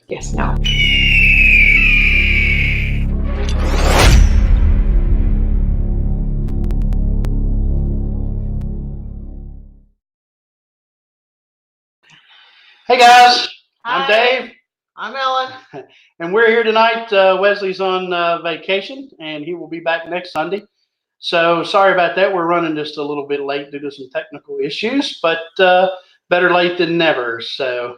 Yes, no. Hey guys, Hi. I'm Dave. I'm Ellen. And we're here tonight. Wesley's on vacation and he will be back next Sunday. So sorry about that. We're running just a little bit late due to some technical issues, but better late than never. So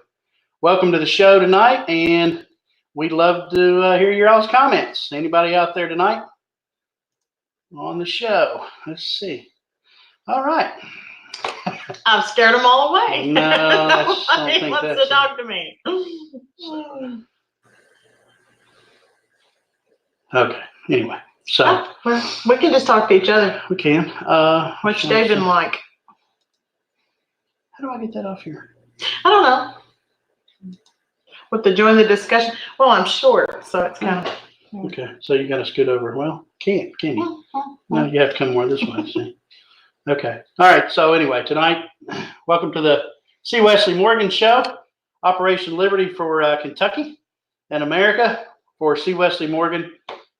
welcome to the show tonight, and we'd love to hear your all's comments. Anybody out there tonight on the show? Let's see. All right. I've scared them all away. No, I don't Nobody think wants that's to talk to me. Okay. Anyway, so Well, we can just talk to each other. we can. What's your day been like? How do I get that off here? I don't know. With the join the discussion. Well, I'm short, so it's kind of. Okay, so you got to scoot over. Well, can you? No, you have to come more this way. See? Okay. All right. So anyway, tonight, welcome to the C. Wesley Morgan Show, Operation Liberty for Kentucky and America for C. Wesley Morgan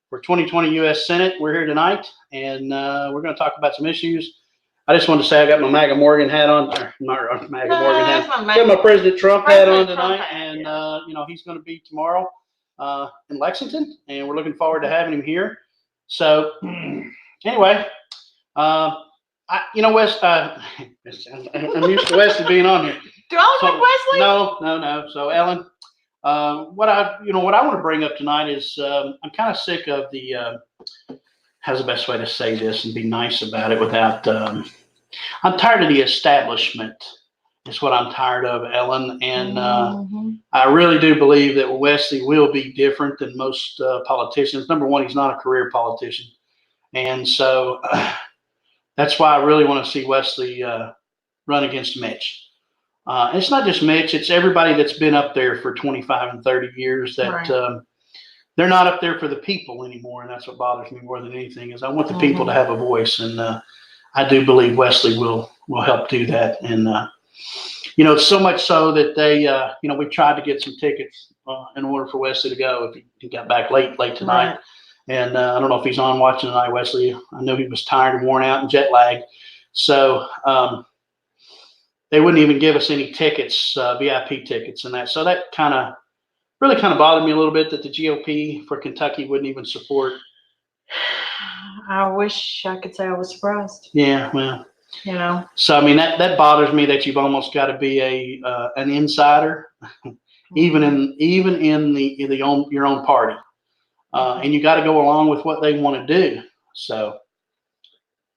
for 2020 U.S. Senate. We're here tonight, and we're going to talk about some issues. I just wanted to say I got my MAGA Morgan hat on, or not MAGA Morgan hat. Got my President Trump hat on tonight, and you know, he's going to be tomorrow in Lexington, and we're looking forward to having him here. So anyway, you know, Wes, I'm used to Wesley being on here. Do I look like Wesley? No. So Ellen, what I want to bring up tonight is I'm kind of sick of the. How's the best way to say this and be nice about it without? I'm tired of the establishment. Is what I'm tired of, Ellen, and I really do believe that Wesley will be different than most politicians. Number one, he's not a career politician, and so that's why I really want to see Wesley run against Mitch. It's not just Mitch; it's everybody that's been up there for 25 and 30 years. That Right. They're not up there for the people anymore, and that's what bothers me more than anything. Is I want the people to have a voice, and I do believe Wesley will help do that. And you know, so much so that they, you know, we tried to get some tickets in order for Wesley to go. If he got back late tonight, Right. and I don't know if he's on watching tonight, Wesley. I know he was tired and worn out and jet lagged, so they wouldn't even give us any tickets, VIP tickets, and that. So that really kind of bothered me a little bit that the GOP for Kentucky wouldn't even support. I wish I could say I was surprised. Yeah, well, you know. So I mean that bothers me that you've almost got to be an insider, even in your own party, and you got to go along with what they want to do. So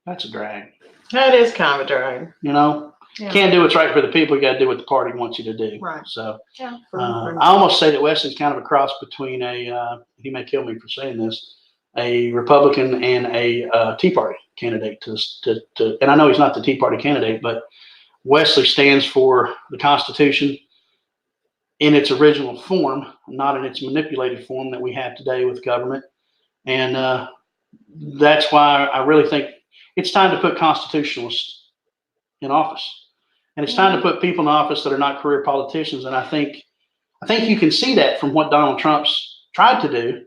that's a drag. That is kind of a drag. You know. Yeah. Can't do what's right for the people. You got to do what the party wants you to do. Right. So yeah, I almost say that Wesley's kind of a cross between he may kill me for saying this, a Republican and a Tea Party candidate. And I know he's not the Tea Party candidate, but Wesley stands for the Constitution in its original form, not in its manipulated form that we have today with government. And that's why I really think it's time to put constitutionalists in office. And it's time to put people in office that are not career politicians. And I think you can see that from what Donald Trump's tried to do.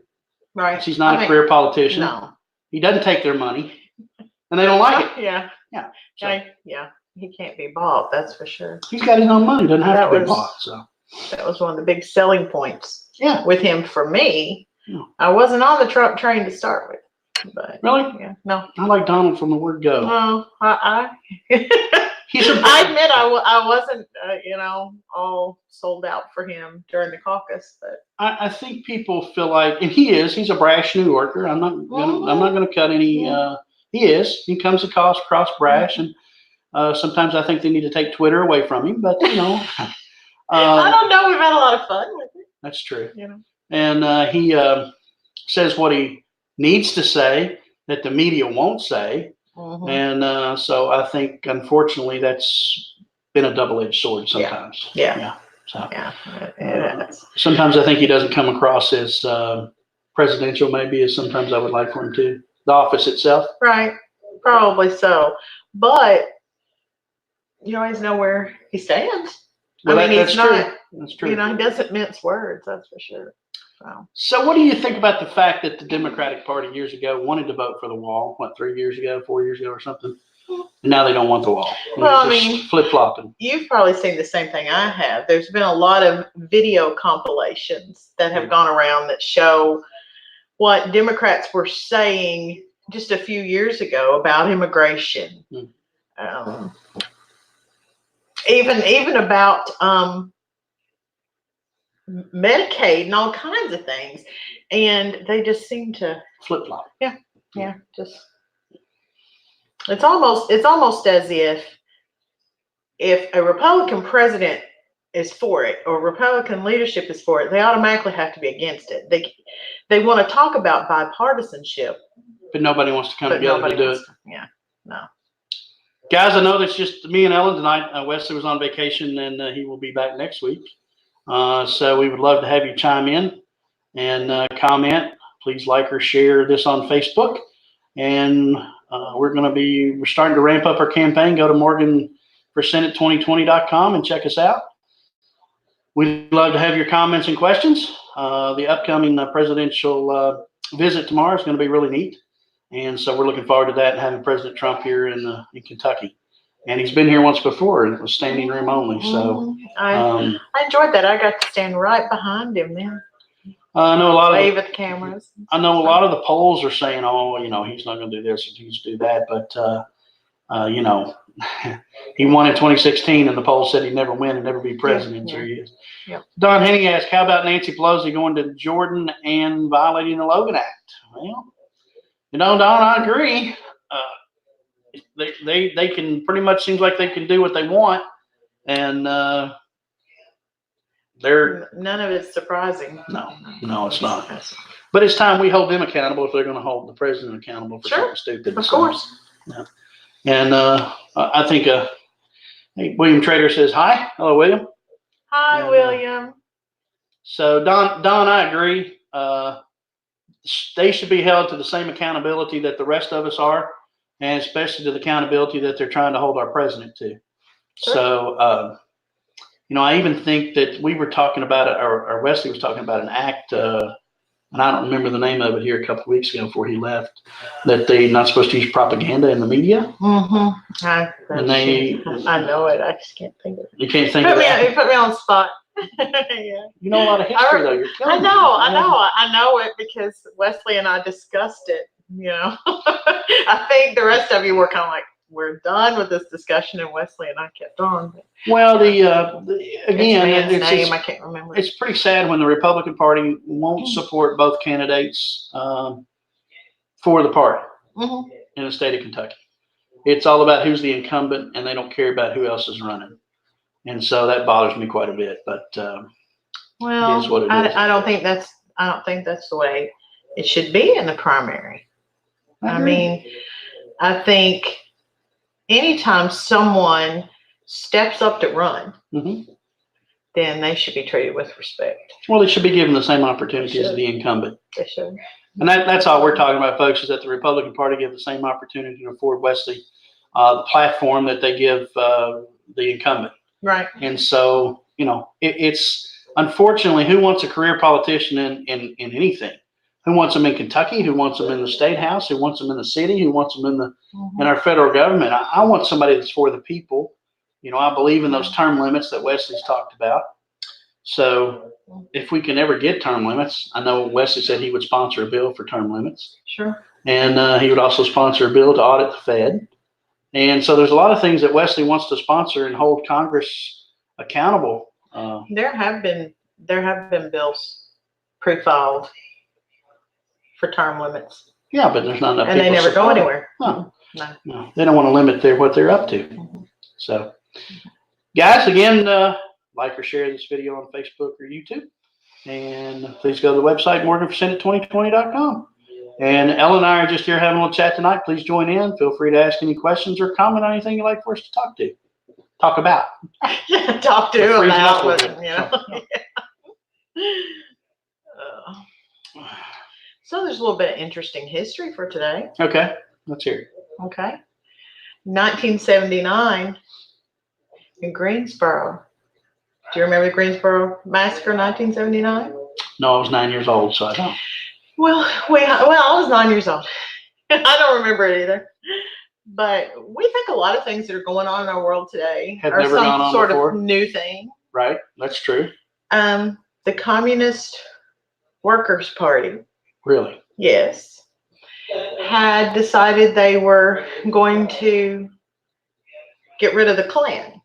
Right. He's not a career politician. No. He doesn't take their money, and they don't like it. Yeah. Yeah. So, yeah. He can't be bought. That's for sure. He's got his own money. Doesn't have to be bought. So that was one of the big selling points. Yeah. With him for me, yeah. I wasn't on the Trump train to start with. But really? Yeah. No. I like Donald from the word go. No. I admit I wasn't, you know, all sold out for him during the caucus, but I think people feel like, and he's a brash New Yorker. I'm not going to cut any. He comes across brash, and sometimes I think they need to take Twitter away from him. But you know, I don't know. We've had a lot of fun with it. That's true. You know, and he says what he needs to say that the media won't say. And so I think, unfortunately, that's been a double-edged sword sometimes. Yeah. So it is. Sometimes I think he doesn't come across as presidential, maybe, as sometimes I would like for him to. The office itself. Right. Probably so. But you always know where he stands. Well, I mean, he's not. That's true. You know, he doesn't mince words, that's for sure. So what do you think about the fact that the Democratic Party years ago wanted to vote for the wall, 3 years ago, 4 years ago or something? And now they don't want the wall. Well, I mean, flip-flopping. You've probably seen the same thing I have. There's been a lot of video compilations that have gone around that show what Democrats were saying just a few years ago about immigration. Even about Medicaid and all kinds of things, and they just seem to flip flop. Yeah. Just it's almost as if a Republican president is for it or Republican leadership is for it, they automatically have to be against it. They want to talk about bipartisanship, but nobody wants to come together to do it. No. Guys, I know that's just me and Ellen tonight. Wesley was on vacation, and he will be back next week. So we would love to have you chime in and comment. Please like or share this on Facebook. And we're starting to ramp up our campaign. Go to morganforsenate2020.com and check us out. We'd love to have your comments and questions. The upcoming presidential visit tomorrow is going to be really neat. And so we're looking forward to that and having President Trump here in Kentucky. And he's been here once before, and it was standing room only. So I enjoyed that. I got to stand right behind him then. I know a lot wave at the cameras. I know a lot of the polls are saying, "Oh, he's not going to do this, and he's do that." But he won in 2016, and the polls said he'd never win and never be president. So he is. Yep. Don Henning asked, "How about Nancy Pelosi going to Jordan and violating the Logan Act?" Well, Don, I agree. They can pretty much seems like they can do what they want, and they're none of it's surprising. No, it's not. But it's time we hold them accountable if they're going to hold the president accountable for something stupid. Of course. Yeah. And I think William Trader says hi. Hello, William. Hi, William. So Don, I agree. They should be held to the same accountability that the rest of us are, and especially to the accountability that they're trying to hold our president to. Sure. So, I even think that we were talking about it, or Wesley was talking about an act, and I don't remember the name of it here a couple of weeks ago before he left, that they're not supposed to use propaganda in the media. Mm-hmm. I know it. I just can't think of it. You can't think of it? You put me on the spot. Yeah. You know a lot of history, though. You're killing me. I know it because Wesley and I discussed it. I think the rest of you were kind of like, we're done with this discussion, and Wesley and I kept on. But, well, again, I can't remember. It's pretty sad when the Republican Party won't support both candidates for the party in the state of Kentucky. It's all about who's the incumbent, and they don't care about who else is running. And so that bothers me quite a bit. But well, it is what it is. I don't think that's the way it should be in the primary. I mean, I think anytime someone steps up to run, then they should be treated with respect. Well, they should be given the same opportunity as the incumbent. They should. And that's all we're talking about, folks, is that the Republican Party give the same opportunity to afford Wesley the platform that they give the incumbent. Right. And so, it's unfortunately, who wants a career politician in anything? Who wants them in Kentucky? Who wants them in the state house? Who wants them in the city? Who wants them in our federal government? I want somebody that's for the people. I believe in those term limits that Wesley's talked about. So if we can ever get term limits, I know Wesley said he would sponsor a bill for term limits. Sure. And he would also sponsor a bill to audit the Fed. And so there's a lot of things that Wesley wants to sponsor and hold Congress accountable. There have been bills pre-filed for term limits. Yeah, but there's not enough and people. And they never go anywhere. No, they don't want to limit what they're up to. So, guys, again, like or share this video on Facebook or YouTube. And please go to the website, morganforsenate2020.com. And Ellen and I are just here having a little chat tonight. Please join in. Feel free to ask any questions or comment on anything you'd like for us to talk about. Talk to about. So there's a little bit of interesting history for today. Okay, let's hear it. Okay. 1979 in Greensboro, Do you remember the Greensboro Massacre, 1979? No, I was 9 years old, so I don't. Well, I was 9 years old. I don't remember it either. But we think a lot of things that are going on in our world today Have are never some gone on sort before. of new thing. Right, that's true. The Communist Workers' Party, Really? yes, had decided they were going to get rid of the Klan.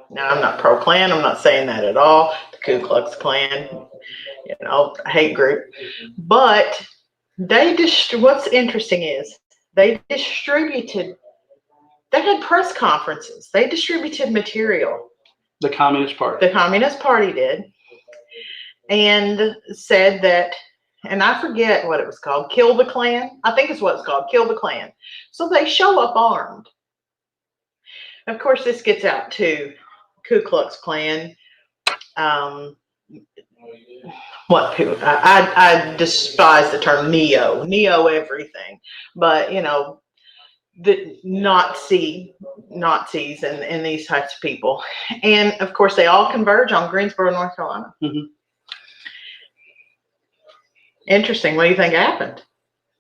Now, I'm not pro-Klan. I'm not saying that at all. The Ku Klux Klan, a hate group. But what's interesting is they had press conferences. They distributed material. The Communist Party. The Communist Party did. And said that, and I forget what it was called, Kill the Klan. I think it's what it's called, Kill the Klan. So they show up armed. Of course, this gets out to Ku Klux Klan. I despise the term neo everything, but the Nazis and these types of people, and of course they all converge on Greensboro, North Carolina. Mm-hmm. Interesting. What do you think happened?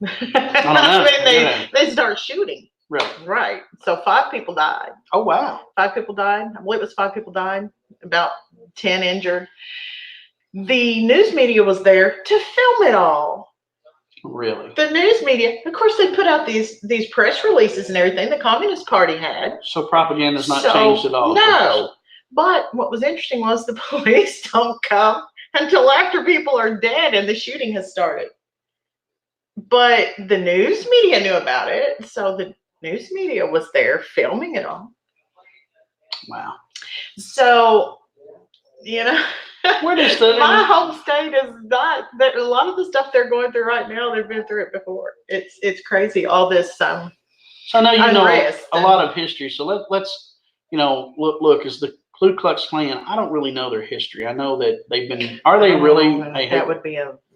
I don't know. They start shooting. Really? Right. So 5 people died. Oh, wow. 5 people died. I believe it was 5 people died. About 10 injured. The news media was there to film it all. Really? The news media, of course, they put out these press releases and everything the Communist Party had. So propaganda's not changed at all. No. But what was interesting was the police don't come until after people are dead and the shooting has started. But the news media knew about it, so the news media was there filming it all. Wow. So, Where does my home state is not that. A lot of the stuff they're going through right now, they've been through it before. It's crazy. All this so now you know a and lot of history. So let's look as the Ku Klux Klan. I don't really know their history. I know that they've been. Are they really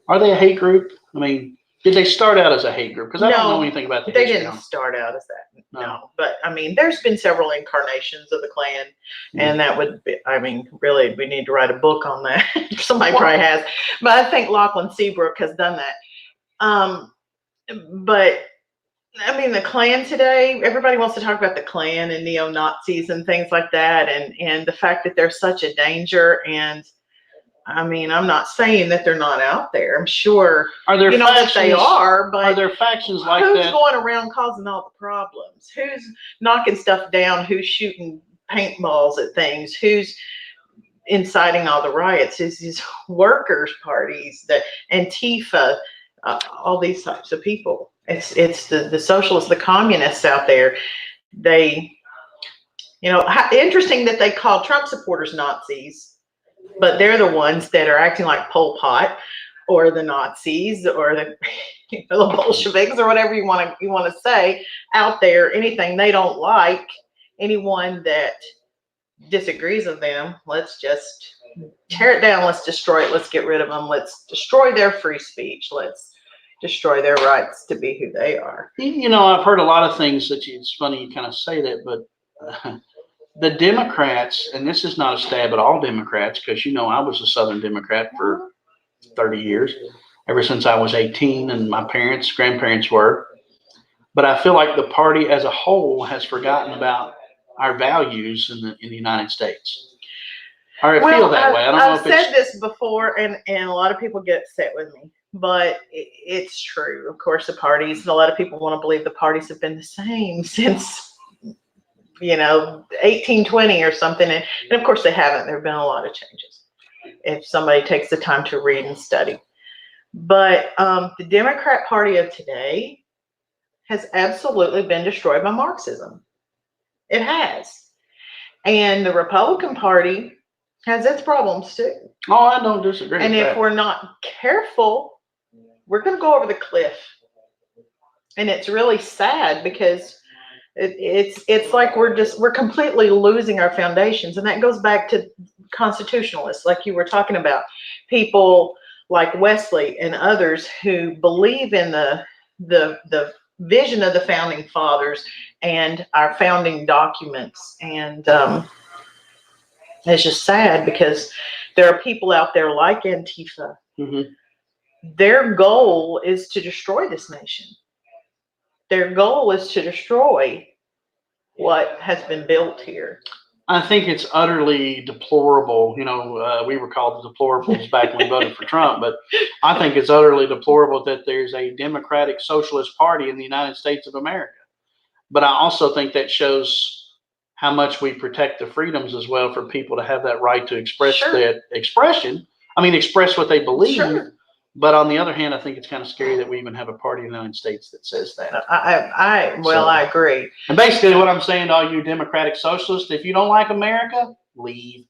Are they a hate group? I mean, did they start out as a hate group? Because I don't know anything about the history. They didn't start out as that. No. But I mean, there's been several incarnations of the Klan, and that would be. I mean, really, we need to write a book on that. Somebody probably has, but I think Lachlan Seabrook has done that. But I mean, the Klan today, everybody wants to talk about the Klan and neo-Nazis and things like that, and the fact that they're such a danger. And I mean, I'm not saying that they're not out there. I'm sure are there factions, that they are, but are there factions like who's that? Going around causing all the problems? Who's knocking stuff down? Who's shooting paintballs at things? Who's inciting all the riots? Is these workers' parties, the Antifa, all these types of people. It's the socialists, the communists out there. They, interesting that they call Trump supporters Nazis. But they're the ones that are acting like Pol Pot, or the Nazis, or the Bolsheviks, or whatever you want to say out there. Anything they don't like, anyone that disagrees with them, let's just tear it down. Let's destroy it. Let's get rid of them. Let's destroy their free speech. Let's destroy their rights to be who they are. I've heard a lot of things that it's funny you kind of say that, but. The Democrats, and this is not a stab at all Democrats, because I was a Southern Democrat for 30 years, ever since I was 18, and my grandparents were. But I feel like the party as a whole has forgotten about our values in the United States. Or I feel that way. I don't know if I've said this before, and a lot of people get upset with me, but it's true. Of course, a lot of people want to believe the parties have been the same since 1820 or something. And of course they haven't. There have been a lot of changes if somebody takes the time to read and study. But the Democrat Party of today has absolutely been destroyed by Marxism. It has. And the Republican Party has its problems too. Oh, I don't disagree. And if we're not careful, we're going to go over the cliff. And it's really sad because it's like we're completely losing our foundations, and that goes back to constitutionalists, like you were talking about, people like Wesley and others who believe in the vision of the founding fathers and our founding documents, and It's just sad because there are people out there like Antifa. Mm-hmm. Their goal is to destroy this nation. Their goal is to destroy what has been built here. I think it's utterly deplorable. We were called the deplorables back when we voted for Trump, but I think it's utterly deplorable that there's a Democratic Socialist Party in the United States of America. But I also think that shows how much we protect the freedoms as well for people to have that right to express that expression. Express what they believe. Sure. But on the other hand, I think it's kind of scary that we even have a party in the United States that says that. I agree. And basically what I'm saying to all you Democratic Socialists, if you don't like America, leave.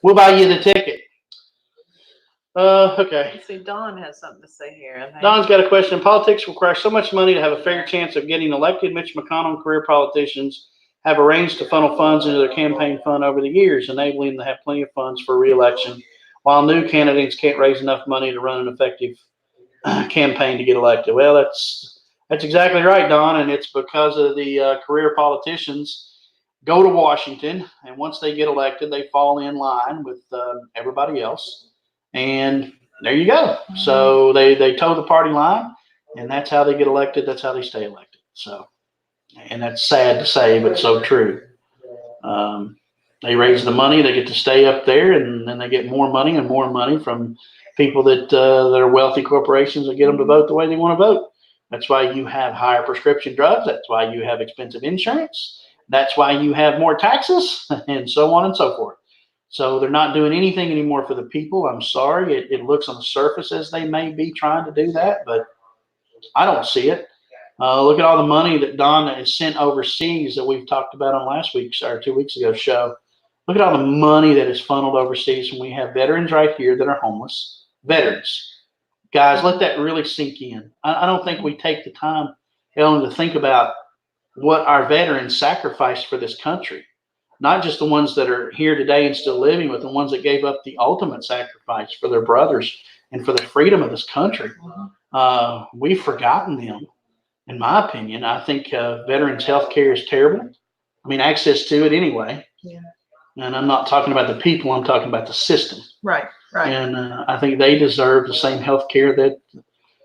We'll buy you the ticket. Okay. Let's see, Don has something to say here. I think. Don's got a question. Politics require so much money to have a fair chance of getting elected. Mitch McConnell and career politicians have arranged to funnel funds into their campaign fund over the years, enabling them to have plenty of funds for re-election, while new candidates can't raise enough money to run an effective campaign to get elected. Well, that's exactly right, Don, and it's because of the career politicians go to Washington, and once they get elected, they fall in line with everybody else, and there you go. So they toe the party line, and that's how they get elected. That's how they stay elected. So, and that's sad to say, but so true. They raise the money, they get to stay up there, and then they get more money and more money from people that are wealthy corporations that get them to vote the way they want to vote. That's why you have higher prescription drugs. That's why you have expensive insurance. That's why you have more taxes, and so on and so forth. So they're not doing anything anymore for the people. I'm sorry. It looks on the surface as they may be trying to do that, but I don't see it. Look at all the money that Don has sent overseas that we've talked about on last week's or 2 weeks ago show. Look at all the money that is funneled overseas, and we have veterans right here that are homeless. Veterans. Guys, let that really sink in. I don't think we take the time, Ellen, to think about what our veterans sacrificed for this country. Not just the ones that are here today and still living, but the ones that gave up the ultimate sacrifice for their brothers and for the freedom of this country. We've forgotten them, in my opinion. I think veterans' health care is terrible. Access to it anyway. Yeah. And I'm not talking about the people, I'm talking about the system. Right. And I think they deserve the same health care that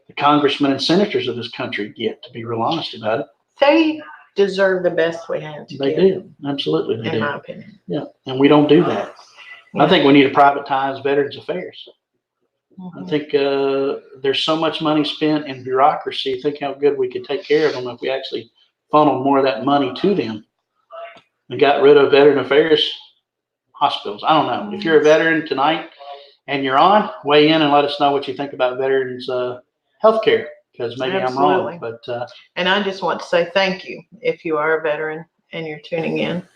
the congressmen and senators of this country get, to be real honest about it. They deserve the best we have to They give. do. Absolutely, they do. In my opinion. Yeah, and we don't do that. Yeah. I think we need to privatize Veterans Affairs. I think there's so much money spent in bureaucracy. Think how good we could take care of them if we actually funneled more of that money to them and got rid of Veteran Affairs hospitals. I don't know. If you're a veteran tonight and you're on, weigh in and let us know what you think about veterans' health care, because maybe Absolutely. I'm wrong. But and I just want to say thank you if you are a veteran and you're tuning in.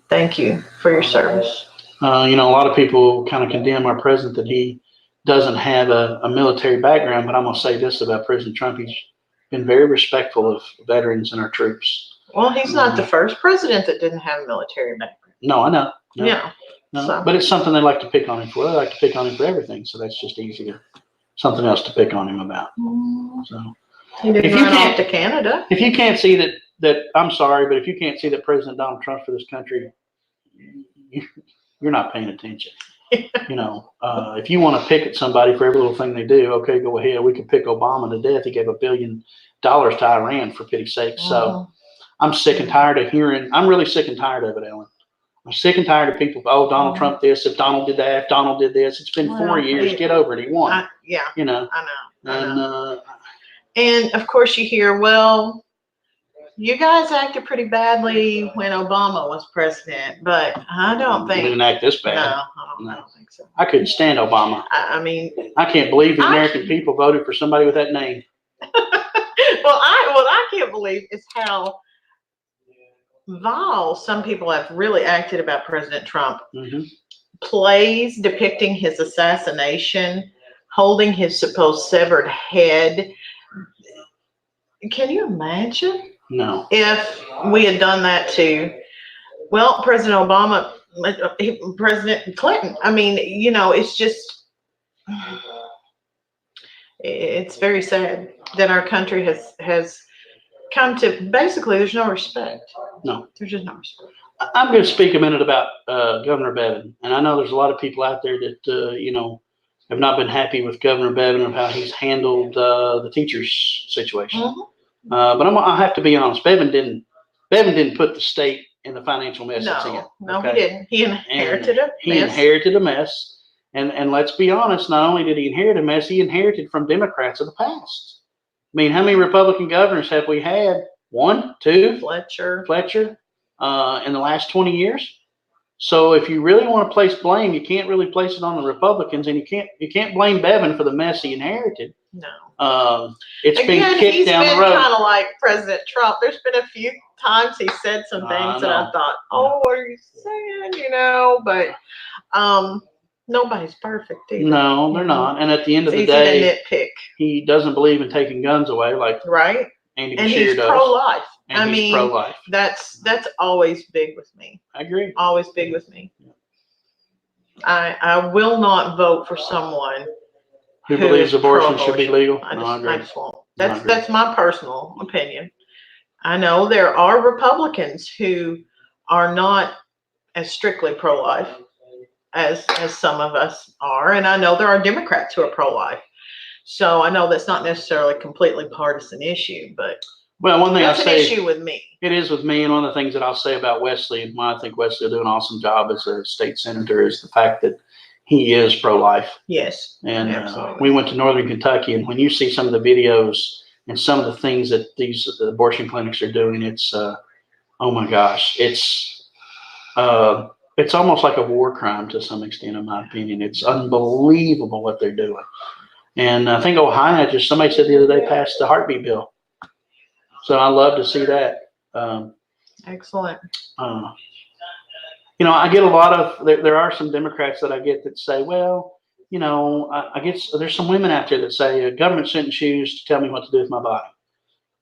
Thank you for your service. A lot of people kind of condemn our president that he doesn't have a military background, but I'm going to say this about President Trump. He's been very respectful of veterans and our troops. Well, he's not the first president that didn't have a military background. No, I know. No. Yeah. No, So. but it's something they like to pick on him for. They like to pick on him for everything, so that's just easier. Something else to pick on him about. So He didn't run off to Canada. If you can't see that I'm sorry, but if you can't see that President Donald Trump for this country, you're not paying attention. If you want to pick at somebody for every little thing they do, okay, go ahead. We could pick Obama to death. He gave $1 billion to Iran, for pity's sake. So I'm sick and tired of hearing. I'm really sick and tired of it, Ellen. I'm sick and tired of people. Oh, Donald Trump this. If Donald did that. If Donald did this. It's been 4 years. Get over it. He won. I know. And of course you hear, well, you guys acted pretty badly when Obama was president, but I don't think. He didn't act this bad. No, I don't think so. I couldn't stand Obama. I can't believe the American people voted for somebody with that name. What I can't believe is how vile some people have really acted about President Trump. Plays depicting his assassination, holding his supposed severed head. Can you imagine? No. If we had done that to, President Obama, President Clinton. It's just, it's very sad that our country has come to, basically, there's no respect. No. There's just no respect. I'm going to speak a minute about Governor Bevin, and I know there's a lot of people out there that have not been happy with Governor Bevin of how he's handled the teachers situation. Mm-hmm. But I have to be honest. Bevin didn't put the state in the financial mess it's in. No, Okay? he didn't. He inherited a mess. He inherited a mess, and let's be honest. Not only did he inherit a mess, he inherited from Democrats of the past. I mean, how many Republican governors have we had? 1, 2, Fletcher. In the last 20 years. So if you really want to place blame, you can't really place it on the Republicans, and you can't blame Bevin for the mess he inherited. No. It's been kicked down the road. He's been kind of like President Trump. There's been a few times he said some things that I thought, oh, what are you saying? But nobody's perfect either. No, they're not. And at the end of the easy day, to nitpick. He doesn't believe in taking guns away, like right. Andy And Beshear he's does. pro-life. And he's pro-life. That's always big with me. I agree. Always big with me. I will not vote for someone who believes abortion should be legal. I just won't. That's my personal opinion. I know there are Republicans who are not as strictly pro-life as some of us are, and I know there are Democrats who are pro-life. So I know that's not necessarily a completely partisan issue, but one thing that's I say, an issue with me. It is with me, and one of the things that I'll say about Wesley, and why I think Wesley will do an awesome job as a state senator, is the fact that he is pro-life. Yes, and we went to Northern Kentucky, and when you see some of the videos and some of the things that these abortion clinics are doing, it's oh my gosh, it's almost like a war crime to some extent, in my opinion. It's unbelievable what they're doing. And I think Ohio somebody said the other day, passed the heartbeat bill. So I love to see that. Excellent. I get a lot of, there are some Democrats that I get that say, well, I guess there's some women out there that say government shouldn't choose to tell me what to do with my body.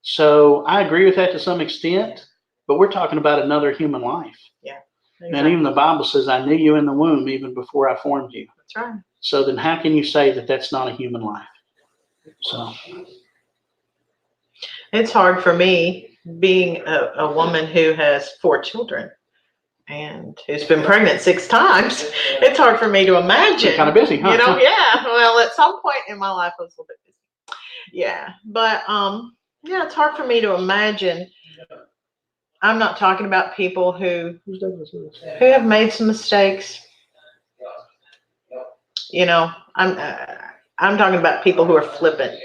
So I agree with that to some extent, but we're talking about another human life. Yeah. Exactly. And even the Bible says, I knew you in the womb even before I formed you. That's right. So then how can you say that that's not a human life? So it's hard for me being a woman who has 4 children and who's been pregnant 6 times. It's hard for me to imagine. You're kind of busy, huh? Yeah. Well, at some point in my life, I was a little bit busy. Yeah. But, it's hard for me to imagine. I'm not talking about people who have made some mistakes. I'm talking about people who are flippant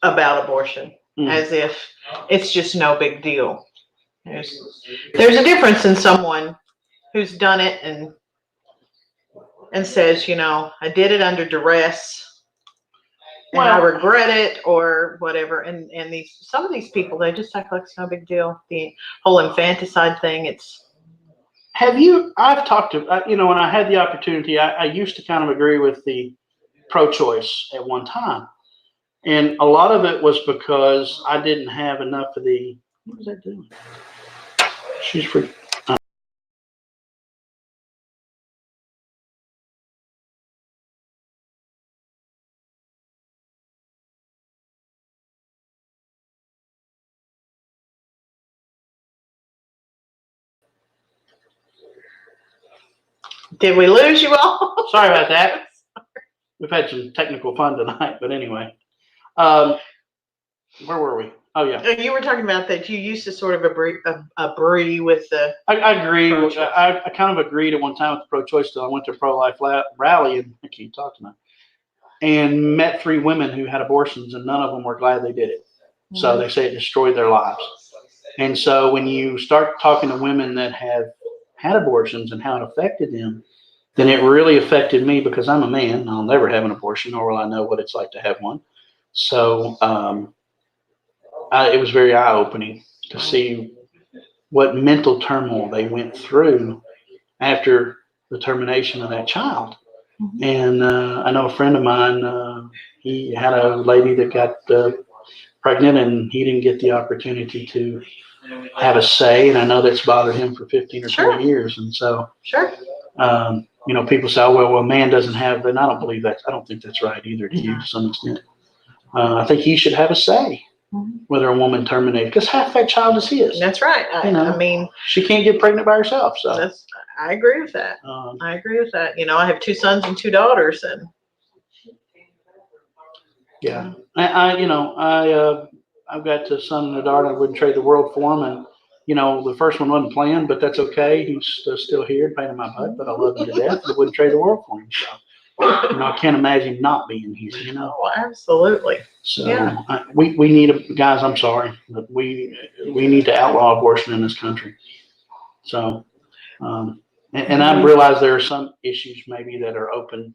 about abortion, as if it's just no big deal. There's a difference in someone who's done it and says, I did it under duress and I regret it or whatever. And some of these people, they just act like it's no big deal. The whole infanticide thing, I've talked to, when I had the opportunity, I used to kind of agree with the pro-choice at one time. And a lot of it was because I didn't have enough of the, what was that doing? She's free. Did we lose you all? Sorry about that. We've had some technical fun tonight, but anyway. Where were we? Oh, yeah. You were talking about that you used to sort of agree with the... I agree. I kind of agreed at one time with the pro-choice bill. I went to a pro-life rally, and I can't talk tonight, and met 3 women who had abortions, and none of them were glad they did it. Mm-hmm. So they say it destroyed their lives. And so when you start talking to women that have had abortions and how it affected them, then it really affected me because I'm a man. I'll never have an abortion, nor will I know what it's like to have one. So it was very eye-opening to see what mental turmoil they went through after the termination of that child. Mm-hmm. And I know a friend of mine, he had a lady that got pregnant, and he didn't get the opportunity to have a say. And I know that's bothered him for 15 or 20 years. And so, people say, oh, well, a man doesn't have, and I don't believe that. I don't think that's right either to you to some extent. I think he should have a say. whether a woman terminated, because half that child is his. That's right. I mean, she can't get pregnant by herself. So I agree with that. I agree with that. I have 2 sons and 2 daughters, and yeah, I've got a son and a daughter. I wouldn't trade the world for them, and the first one wasn't planned, but that's okay. He's still here, pain in my butt, but I love him to death. I wouldn't trade the world for him. So. I can't imagine not being here. Oh, absolutely. So yeah. We need guys. I'm sorry, but we need to outlaw abortion in this country. So, and I realize there are some issues maybe that are open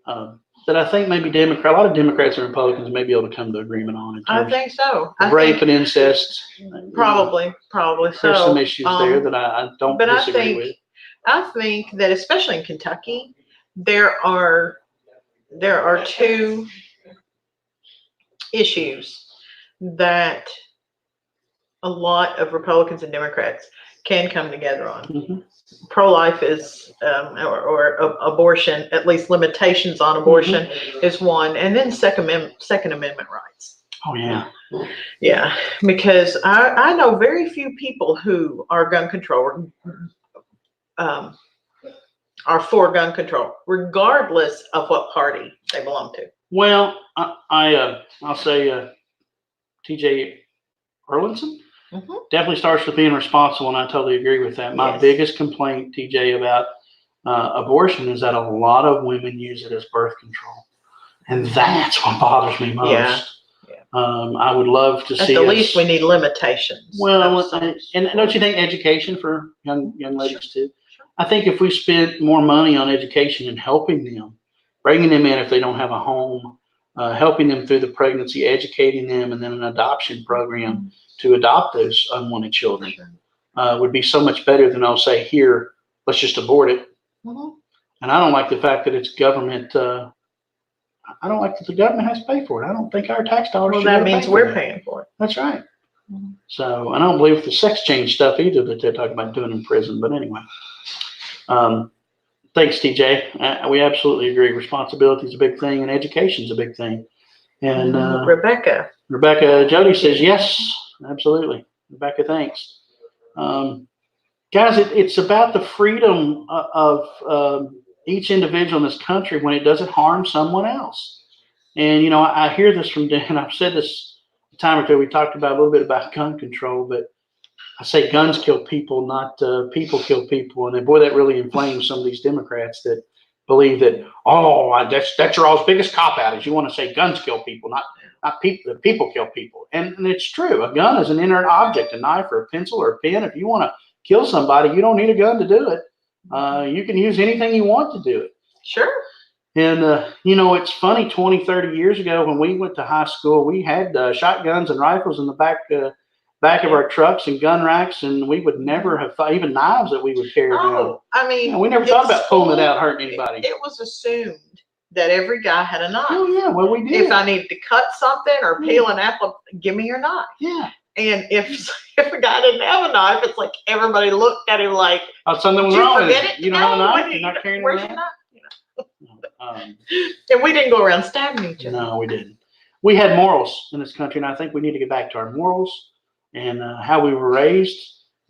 that I think maybe a lot of Democrats and Republicans may be able to come to agreement on. I think so. Rape and incest. Probably so. There's some issues there that I don't disagree with. I think that especially in Kentucky, there are 2 issues that a lot of Republicans and Democrats can come together on. Mm-hmm. Pro-life is, or abortion, at least limitations on abortion, is one, and then Second Amendment rights. Oh yeah. Yeah, because I know very few people who are gun control, are for gun control, regardless of what party they belong to. Well, I'll say T.J. Erlinson definitely starts with being responsible, and I totally agree with that. My biggest complaint, T.J., about abortion is that a lot of women use it as birth control, and that's what bothers me most. Yeah. I would love to see. At the least, we need limitations. Well, and don't you think education for young ladies too? I think if we spent more money on education and helping them, bringing them in if they don't have a home, helping them through the pregnancy, educating them, and then an adoption program to adopt those unwanted children would be so much better than I'll say, here, let's just abort it. And I don't like the fact that it's government. I don't like that the government has to pay for it. I don't think our tax dollars should. Well, that means we're paying for it. That's right. So I don't believe with the sex change stuff either that they're talking about doing in prison. But anyway. Thanks, TJ. We absolutely agree. Responsibility is a big thing, and education is a big thing. And Rebecca Jody says yes, absolutely. Rebecca, thanks. Guys, it's about the freedom of each individual in this country when it doesn't harm someone else. And I hear this from Dan. I've said this a time or two. We talked about a little bit about gun control, but I say guns kill people, not people kill people. And then, boy, that really inflames some of these Democrats that believe that, that's your all's biggest cop-out is you want to say guns kill people, not people. People kill people. And it's true. A gun is an inert object, a knife or a pencil or a pen. If you want to kill somebody, you don't need a gun to do it. You can use anything you want to do it. Sure. And, it's funny, 20, 30 years ago when we went to high school, we had shotguns and rifles in the back of our trucks and gun racks, and we would never have thought, even knives that we would carry around. I mean, we never thought about pulling it out, hurting anybody. It was assumed that every guy had a knife. Oh yeah, well we did. If I needed to cut something or peel an apple, give me your knife. Yeah. And if a guy didn't have a knife, it's like everybody looked at him like, something was wrong with it. You don't have a knife? You're not carrying where's a knife? Your knife? And we didn't go around stabbing each other. No, we didn't. We had morals in this country, and I think we need to get back to our morals and how we were raised.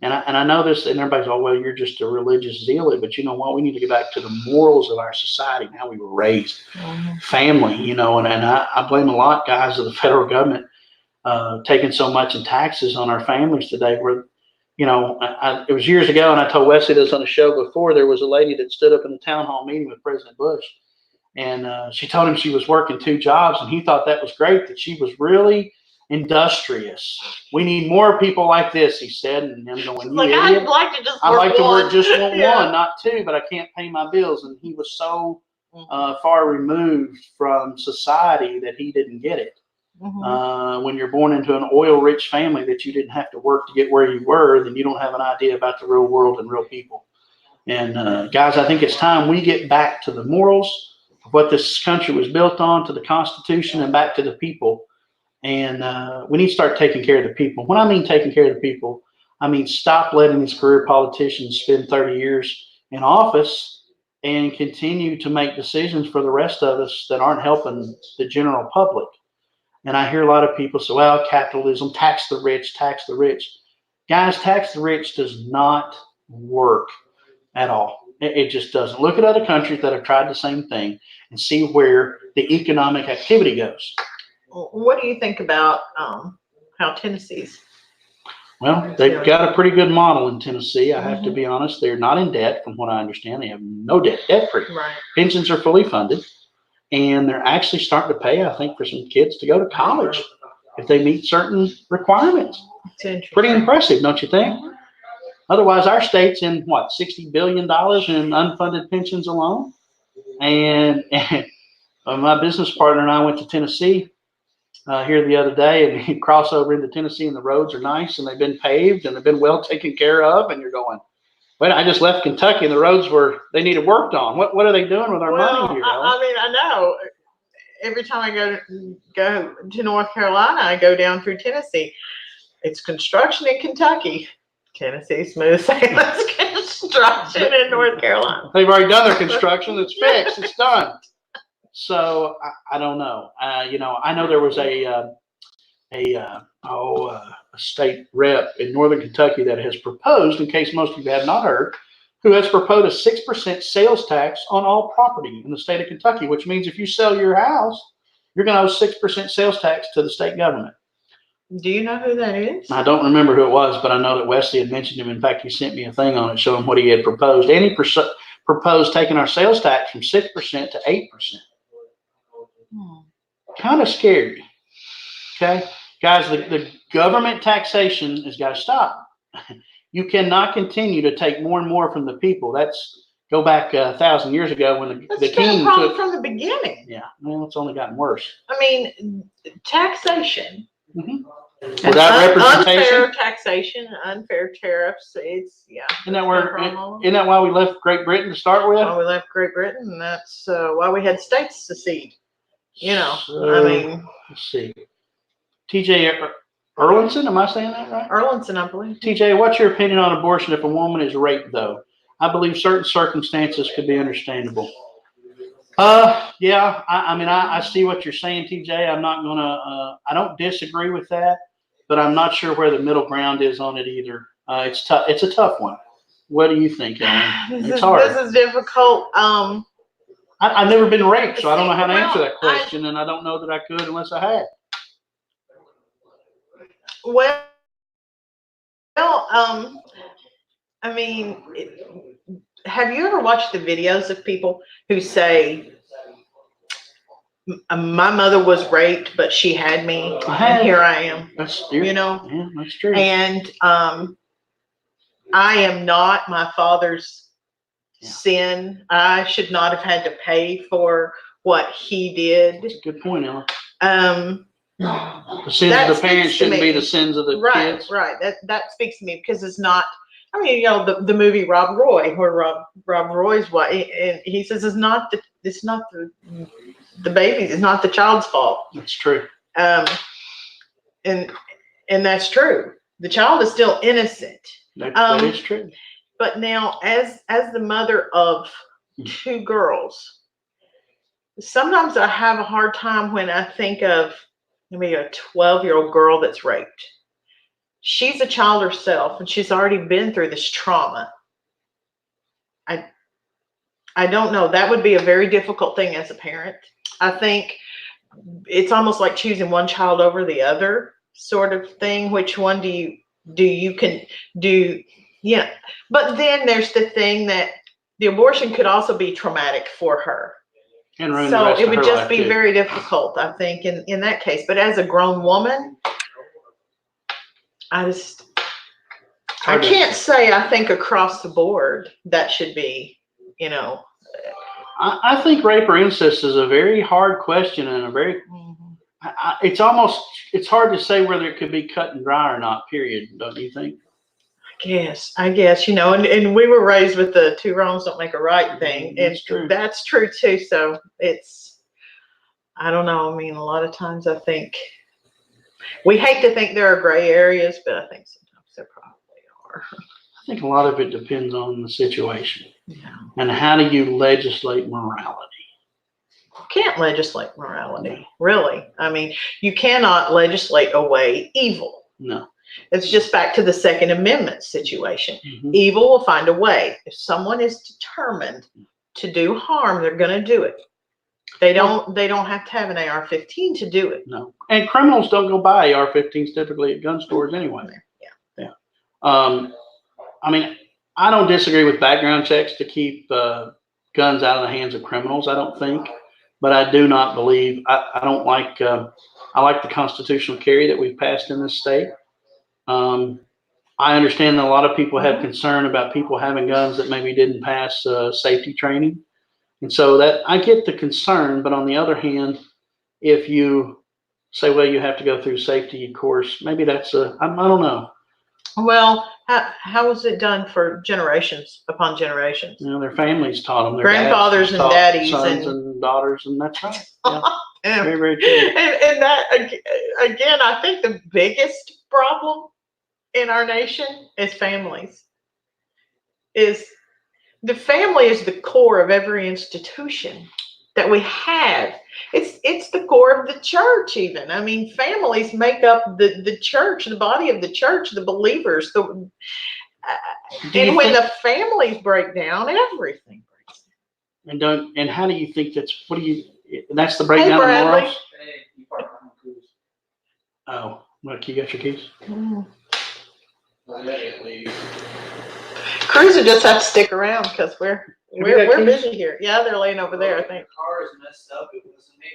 And I know this, and everybody's, well, you're just a religious zealot, but you know what? We need to get back to the morals of our society and how we were raised. Family, and I blame a lot, guys, of the federal government taking so much in taxes on our families today. Where, it was years ago, and I told Wesley this on the show before, there was a lady that stood up in the town hall meeting with President Bush, and she told him she was working 2 jobs, and he thought that was great, that she was really industrious. We need more people like this, he said. And I'm going, you idiot. I'd like to just work just want one, not 2, but I can't pay my bills. And he was so far removed from society that he didn't get it. When you're born into an oil-rich family that you didn't have to work to get where you were, then you don't have an idea about the real world and real people. And guys, I think it's time we get back to the morals of what this country was built on, to the Constitution, and back to the people. And we need to start taking care of the people. When I mean taking care of the people, I mean stop letting these career politicians spend 30 years in office and continue to make decisions for the rest of us that aren't helping the general public. And I hear a lot of people say, well, capitalism, tax the rich, tax the rich. Guys, tax the rich does not work at all. It just doesn't. Look at other countries that have tried the same thing and see where the economic activity goes. What do you think about how Tennessee's? Well, they've got a pretty good model in Tennessee. I have to be honest. They're not in debt, from what I understand. They have no debt, debt-free. Right. Pensions are fully funded, and they're actually starting to pay, I think, for some kids to go to college if they meet certain requirements. Pretty impressive, don't you think? Otherwise, our state's in, what, $60 billion in unfunded pensions alone? And my business partner and I went to Tennessee here the other day, and you cross over into Tennessee, and the roads are nice, and they've been paved, and they've been well taken care of, and you're going, wait, I just left Kentucky, and the roads they needed worked on. What are they doing with our money here? I know. Every time I go to North Carolina, I go down through Tennessee. It's construction in Kentucky. Tennessee, smooth sailing. Construction in North Carolina. They've already done their construction. It's fixed. It's done. So I don't know. I know there was a state rep in Northern Kentucky that has proposed, in case most of you have not heard, who has proposed a 6% sales tax on all property in the state of Kentucky, which means if you sell your house, you're going to owe 6% sales tax to the state government. Do you know who that is? I don't remember who it was, but I know that Wesley had mentioned him. In fact, he sent me a thing on it showing what he had proposed. And he proposed taking our sales tax from 6% to 8%. Kind of scary. Okay? Guys, the government taxation has got to stop. You cannot continue to take more and more from the people. Go back 1,000 years ago when the king took from the beginning. Yeah, well, it's only gotten worse. I mean, taxation. Without representation, unfair taxation, unfair tariffs. Isn't that why we left Great Britain to start with? Why we left Great Britain, and that's why we had states secede. Let's see. T.J. Erlinson, am I saying that right? Erlinson, I believe. T.J., what's your opinion on abortion if a woman is raped, though? I believe certain circumstances could be understandable. Yeah, I see what you're saying, T.J. I'm not gonna. I don't disagree with that, but I'm not sure where the middle ground is on it either. It's tough. It's a tough one. What do you think, Ellen? It's hard. This is difficult. I've never been raped, so I don't know how to answer that question, and I don't know that I could unless I had. Well, have you ever watched the videos of people who say, my mother was raped, but she had me, and here I am? Yeah, that's true. And I am not my father's sin. I should not have had to pay for what he did. That's a good point, Ellen. The sins of the parents shouldn't be the sins of the kids. Right. That speaks to me because it's not. The movie Rob Roy, where Rob Roy's wife, and he says it's not the baby, it's not the child's fault. That's true. And that's true. The child is still innocent. That is true. But now, as the mother of two girls, sometimes I have a hard time when I think of maybe a 12-year-old girl that's raped. She's a child herself, and she's already been through this trauma. I don't know. That would be a very difficult thing as a parent. I think it's almost like choosing one child over the other sort of thing. Which one do you can do? Yeah. But then there's the thing that the abortion could also be traumatic for her. So it would just be very difficult, I think, in that case. But as a grown woman, I can't say I think across the board that should be, I think rape or incest is a very hard question and a very, it's hard to say whether it could be cut and dry or not, period, don't you think? I guess, and we were raised with the two wrongs don't make a right thing. That's true. That's true too. So I don't know. A lot of times I think we hate to think there are gray areas, but I think sometimes there probably are. I think a lot of it depends on the situation. Yeah. And how do you legislate morality? can't legislate morality, really. I mean, you cannot legislate away evil. No. It's just back to the Second Amendment situation. Mm-hmm. Evil will find a way. If someone is determined to do harm, they're going to do it. They don't have to have an AR-15 to do it. No. And criminals don't go buy AR-15s typically at gun stores anyway. Yeah. I mean, I don't disagree with background checks to keep guns out of the hands of criminals, I don't think. But I do not believe, I don't like, I like the constitutional carry that we've passed in this state. I understand that a lot of people have concern about people having guns that maybe didn't pass safety training. And so that I get the concern, but on the other hand, if you say, well, you have to go through safety course, maybe that's I don't know. Well, how was it done for generations upon generations? You know, their families taught them. Their grandfathers and taught daddies sons and daughters, and that's right. Yeah. Yeah. Very, very true. And that, again, I think the biggest problem in our nation is families. The family is the core of every institution that we have. It's the core of the church even. I mean, families make up the church, the body of the church, the believers. And when the families break down, everything breaks down. And how do you think that's the breakdown of morals? Oh, look, you got your keys? Crews will just have to stick around because we're busy here. Yeah, they're laying over there, I think. The car is messed up. It wasn't me.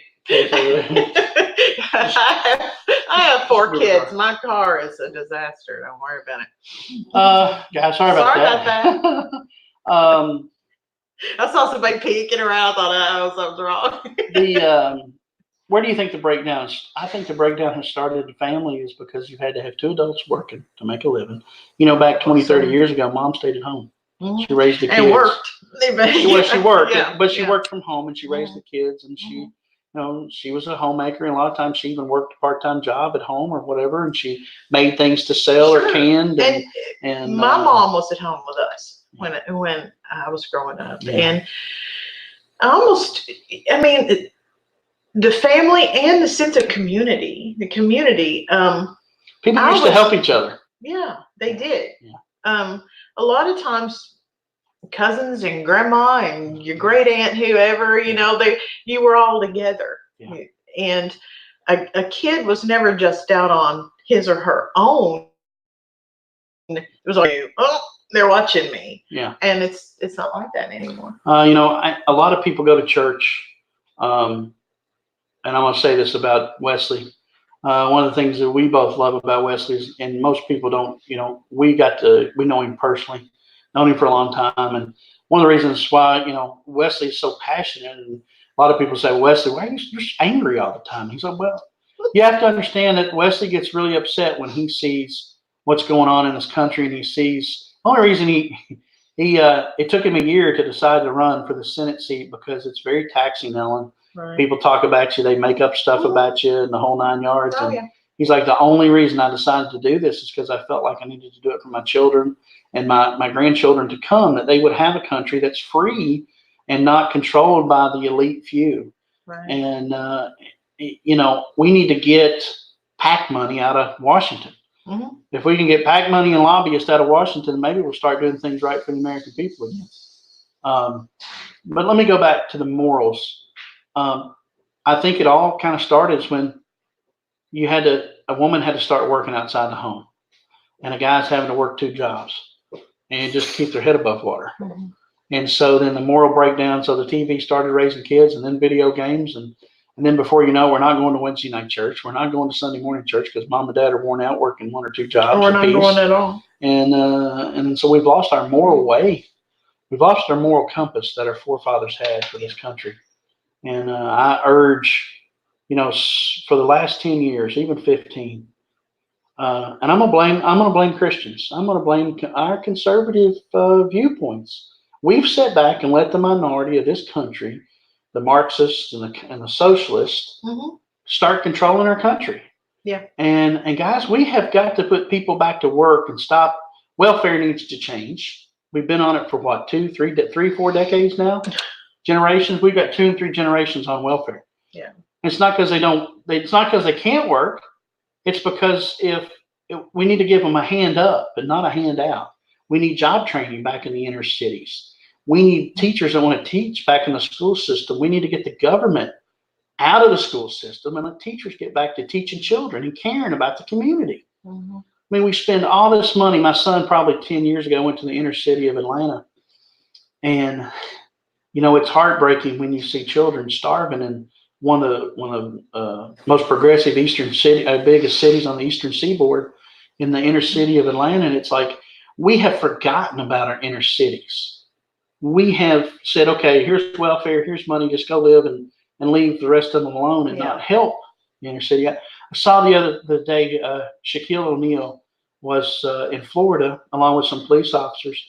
I have 4 kids. My car is a disaster. Don't worry about it. Guys, sorry about that. I saw somebody peeking around. I thought something's wrong. Where do you think the breakdown is? I think the breakdown has started in family is because you've had to have 2 adults working to make a living. You know, back 20, 30 years ago, mom stayed at home. She raised the kids. And worked. She worked, Yeah, but she worked from home and she raised the kids, and she, she was a homemaker, and a lot of times she even worked a part-time job at home or whatever, and she made things to sell or canned. And my mom was at home with us when I was growing up, and the family and the sense of community, people used to help each other. Yeah, they did. Yeah. A lot of times, cousins and grandma and your great aunt, whoever, you were all together. Yeah. And a kid was never just out on his or her own. It was like, oh, they're watching me. Yeah. And it's not like that anymore. A lot of people go to church, and I'm going to say this about Wesley. One of the things that we both love about Wesley is, and most people don't, we know him personally, known him for a long time. And one of the reasons why, Wesley is so passionate, and a lot of people say, Wesley, why are you're angry all the time? He's like, well, you have to understand that Wesley gets really upset when he sees what's going on in this country, and he sees, the only reason it took him a year to decide to run for the Senate seat because it's very taxing, Ellen. Right. People talk about you, they make up stuff about you and the whole 9 yards. Oh, and yeah. He's like, the only reason I decided to do this is because I felt like I needed to do it for my children and my grandchildren to come, that they would have a country that's free and not controlled by the elite few. Right. And, we need to get PAC money out of Washington. Mm-hmm. If we can get PAC money and lobbyists out of Washington, maybe we'll start doing things right for the American people again. But let me go back to the morals. I think it all kind of started when a woman had to start working outside the home, and a guy's having to work 2 jobs and just keep their head above water. Mm-hmm. And so then the moral breakdown. So the TV started raising kids, and then video games, and then before you know, we're not going to Wednesday night church. We're not going to Sunday morning church because mom and dad are worn out working 1 or 2 jobs. Or we're not going at all. And so we've lost our moral way. We've lost our moral compass that our forefathers had for this country. And I urge, for the last 10 years, even 15, and I'm going to blame Christians. I'm going to blame our conservative viewpoints. We've sat back and let the minority of this country, the Marxists and the socialists, start controlling our country. Yeah. And guys, we have got to put people back to work and stop. Welfare needs to change. We've been on it for what, 2, 3, 4 decades now. generations. We've got 2 and 3 generations on welfare. Yeah. It's not because it's not because they can't work. It's because we need to give them a hand up and not a hand out. We need job training back in the inner cities. We need teachers that want to teach back in the school system. We need to get the government out of the school system and let teachers get back to teaching children and caring about the community. Mm-hmm. I mean, we spend all this money. My son probably 10 years ago went to the inner city of Atlanta. And, it's heartbreaking when you see children starving in one of the most progressive biggest cities on the eastern seaboard in the inner city of Atlanta. And it's like, we have forgotten about our inner cities. We have said, okay, here's welfare, here's money, just go live and leave the rest of them alone and not help the inner city. I saw the other day, Shaquille O'Neal was in Florida along with some police officers,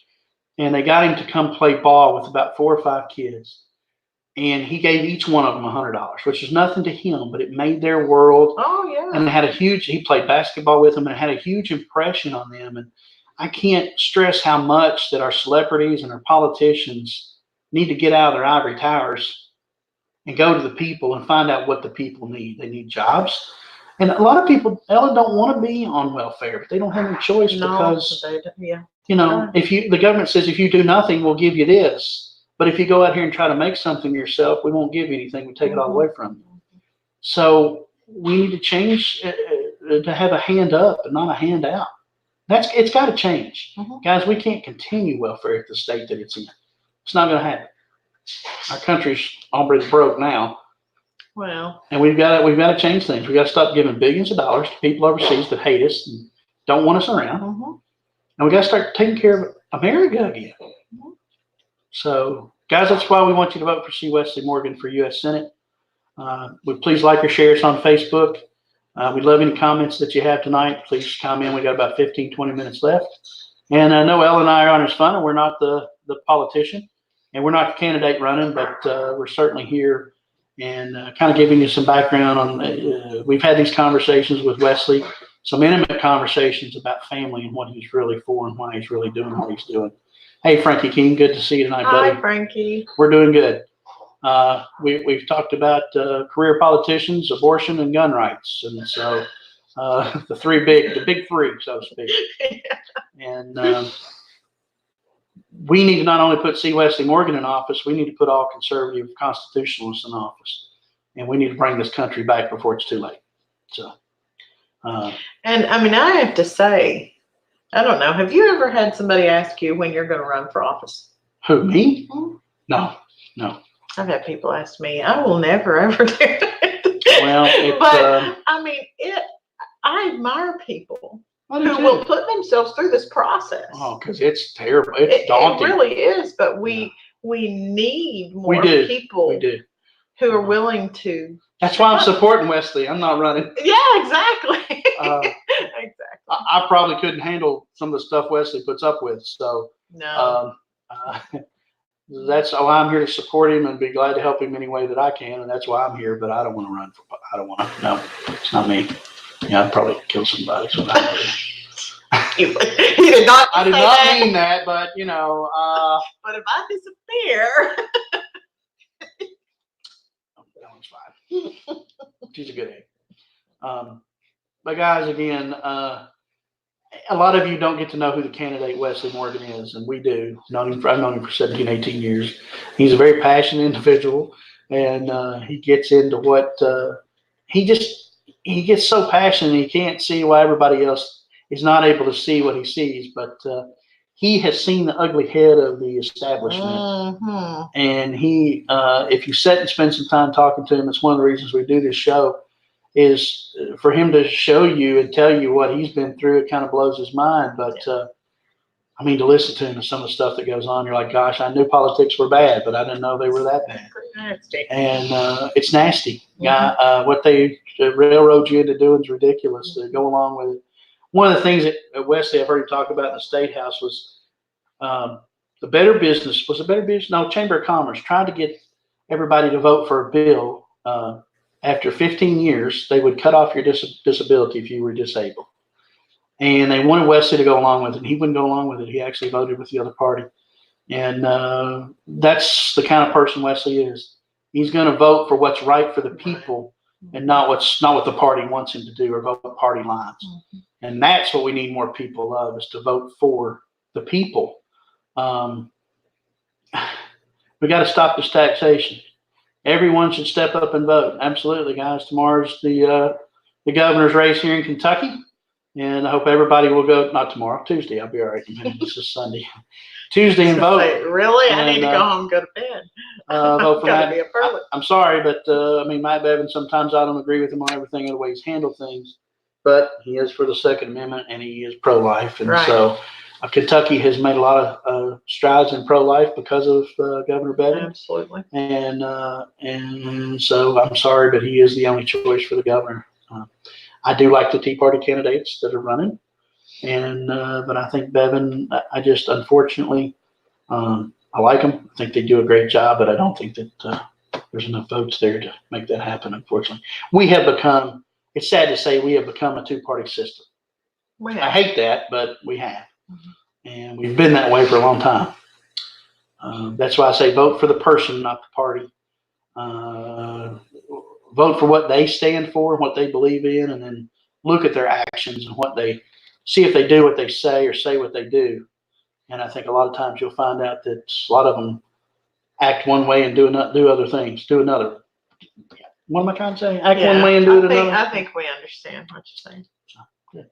and they got him to come play ball with about 4 or 5 kids. And he gave each one of them $100, which is nothing to him, but it made their world. Oh, yeah. And it had he played basketball with them, and it had a huge impression on them. And I can't stress how much that our celebrities and our politicians need to get out of their ivory towers and go to the people and find out what the people need. They need jobs. And a lot of people, Ella, don't want to be on welfare, but they don't have any choice because, the government says if you do nothing, we'll give you this. But if you go out here and try to make something yourself, we won't give you anything. We take it all away from you. So we need to change to have a hand up and not a hand out. It's got to change. Mm-hmm. Guys, we can't continue welfare at the state that it's in. It's not going to happen. Our country's already broke now. Well, and we've got to change things. We've got to stop giving billions of dollars to people overseas that hate us and don't want us around. mm-hmm. And we got to start taking care of America again. Mm-hmm. So, guys, that's why we want you to vote for C. Wesley Morgan for U.S. Senate. Would please like or share us on Facebook. We'd love any comments that you have tonight. Please comment. We got about 15, 20 minutes left. And I know Ellen and I are on his fun, and we're not the politician, and we're not the candidate running, but we're certainly here and kind of giving you some background on. We've had these conversations with Wesley, some intimate conversations about family and what he's really for and why he's really doing what he's doing. Hey, Frankie King, good to see you tonight, buddy. Hi, Frankie. We're doing good. We've talked about career politicians, abortion, and gun rights, and so the big three, so to speak. And we need to not only put C. Wesley Morgan in office, we need to put all conservative constitutionalists in office, and we need to bring this country back before it's too late. So, and I mean, I have to say, I don't know. Have you ever had somebody ask you when you're going to run for office? Who, me? Mm-hmm. No. I've had people ask me. I will never ever do it. Well, but I mean, I admire people who will put themselves through this process. Oh, because it's terrible. It's daunting. It really is. But we need more people who are willing to. That's why I'm supporting Wesley. I'm not running. Yeah, exactly. Exactly. I probably couldn't handle some of the stuff Wesley puts up with. So no. That's why I'm here to support him and be glad to help him any way that I can, and that's why I'm here. But I don't want to run for. I don't want to. No, it's not me. Yeah, I'd probably kill somebody. So He did not. I did not mean that, but But if I disappear, that one's fine. She's a good egg. But guys, again, a lot of you don't get to know who the candidate Wesley Morgan is, and we do. I've known him for 17, 18 years. He's a very passionate individual, and he gets into what he gets so passionate he can't see why everybody else is not able to see what he sees. But he has seen the ugly head of the establishment, mm-hmm. and he, if you sit and spend some time talking to him, it's one of the reasons we do this show. Is for him to show you and tell you what he's been through. It kind of blows his mind. But I mean, to listen to him and some of the stuff that goes on, you're like, gosh, I knew politics were bad, but I didn't know they were that bad. Nasty. And it's nasty. Mm-hmm. What they railroad you into doing is ridiculous. To go along with it. One of the things that Wesley, I've heard him talk about in the State House was the Better Business. Was it Better Business? No, Chamber of Commerce tried to get everybody to vote for a bill. After 15 years, they would cut off your disability if you were disabled. And they wanted Wesley to go along with it. He wouldn't go along with it. He actually voted with the other party. And that's the kind of person Wesley is. He's going to vote for what's right for the people and not what the party wants him to do or vote party lines. Mhm. And that's what we need more people of, is to vote for the people. We got to stop this taxation. Everyone should step up and vote. Absolutely, guys. Tomorrow's the governor's race here in Kentucky. And I hope everybody will go, not tomorrow, Tuesday. I'll be all right. This is Sunday. Tuesday and vote. Say, really? I need to And, go home and go to bed. Vote for Gotta Matt. be up early. I'm sorry, but Matt Bevin, sometimes I don't agree with him on everything and the way he's handled things, but he is for the Second Amendment and he is pro-life. And Right. so Kentucky has made a lot of strides in pro-life because of Governor Bevin. Absolutely. And so I'm sorry, but he is the only choice for the governor. I do like the Tea Party candidates that are running, and but I think Bevin, I just unfortunately, I like them. I think they do a great job, but I don't think that there's enough votes there to make that happen. Unfortunately, we have become. It's sad to say we have become a two-party system. I hate that, but we have, and we've been that way for a long time. That's why I say vote for the person, not the party. Vote for what they stand for, what they believe in, and then look at their actions and what they see if they do what they say or say what they do. And I think a lot of times you'll find out that a lot of them act one way and do other things, do another. What am I trying to say? Act one way and do it another. I think we understand what you're saying. Good.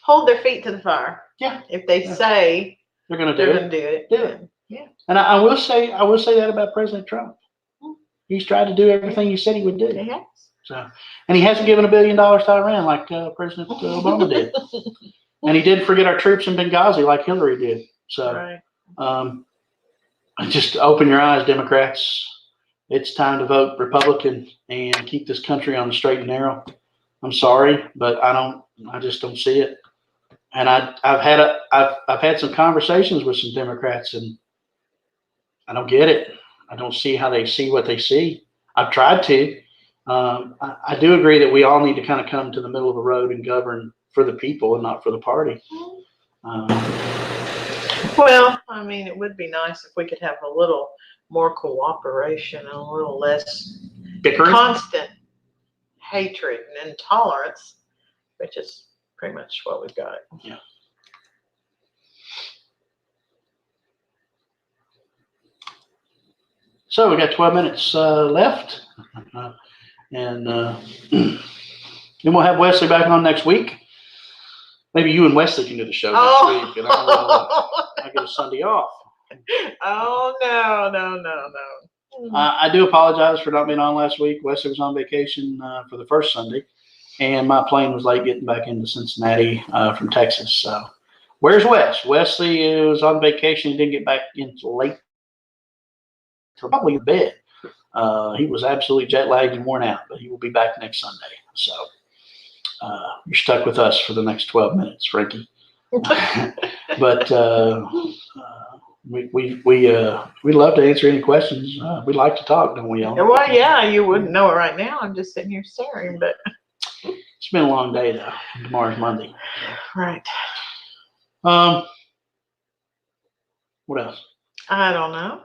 Hold their feet to the fire. Yeah. If they say they're going to they're do going to do it. Do it. Yeah. And I will say that about President Trump. He's tried to do everything he said he would do. He has. So, and he hasn't given $1 billion to Iran like President Obama did. And he didn't forget our troops in Benghazi like Hillary did. So, Right. Just open your eyes, Democrats. It's time to vote Republican and keep this country on the straight and narrow. I'm sorry, but I just don't see it. And I've had some conversations with some Democrats, and I don't get it. I don't see how they see what they see. I've tried to. I do agree that we all need to kind of come to the middle of the road and govern for the people and not for the party. Well, I mean, it would be nice if we could have a little more cooperation and a little less Bickering. constant hatred and intolerance, which is pretty much what we've got. Yeah. So we got 12 minutes left, and then we'll have Wesley back on next week. Maybe you and Wesley can do the show next week, and I get a Sunday off. Oh, no. I do apologize for not being on last week. Wesley was on vacation for the first Sunday, and my plane was late getting back into Cincinnati from Texas. So where's Wes? Wesley was on vacation. He didn't get back in until late. Probably in bed. He was absolutely jet lagged and worn out, but he will be back next Sunday. So you're stuck with us for the next 12 minutes, Frankie. But we love to answer any questions. We like to talk, don't we, Ellen? Well, yeah, you wouldn't know it right now. I'm just sitting here staring, but it's been a long day though. Tomorrow's Monday. Right. What else? I don't know.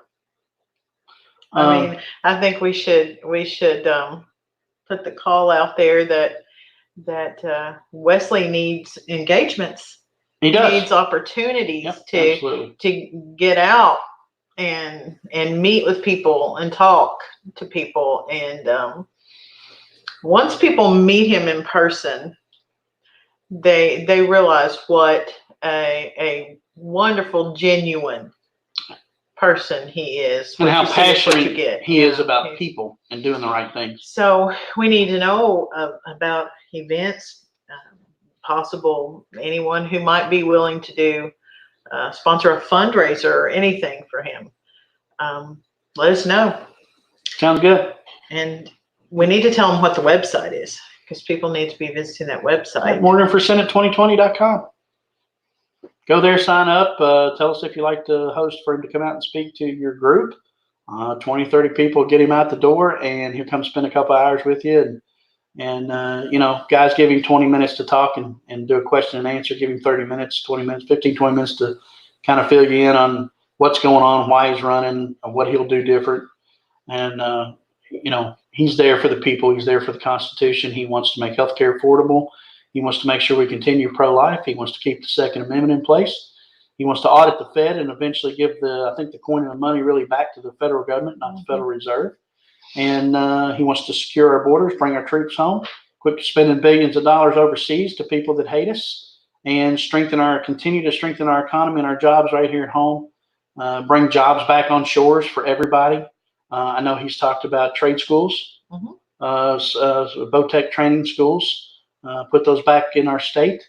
I mean, I think we should put the call out there that Wesley needs engagements. He does. Needs opportunities Absolutely. to get out and meet with people and talk to people. And once people meet him in person, they realize what a wonderful, genuine person he is, and how passionate he is about people and doing the right things. So we need to know about events, possible anyone who might be willing to do sponsor a fundraiser or anything for him. Let us know. Sounds good. And we need to tell them what the website is, because people need to be visiting that website. MorganforSenate2020.com. Go there, sign up. Tell us if you'd like to host for him to come out and speak to your group. 20, 30 people, get him out the door, and he'll come spend a couple hours with you. And guys, give him 20 minutes to talk and do a question and answer. Give him 30 minutes, 20 minutes, 15, 20 minutes to kind of fill you in on what's going on, why he's running, what he'll do different. And, he's there for the people. He's there for the Constitution. He wants to make healthcare affordable. He wants to make sure we continue pro-life. He wants to keep the Second Amendment in place. He wants to audit the Fed and eventually give the coin and the money really back to the federal government, not the Federal Reserve. And he wants to secure our borders, bring our troops home, quit spending billions of dollars overseas to people that hate us, and continue to strengthen our economy and our jobs right here at home. Bring jobs back on shores for everybody. I know he's talked about trade schools, Botech training schools, put those back in our state.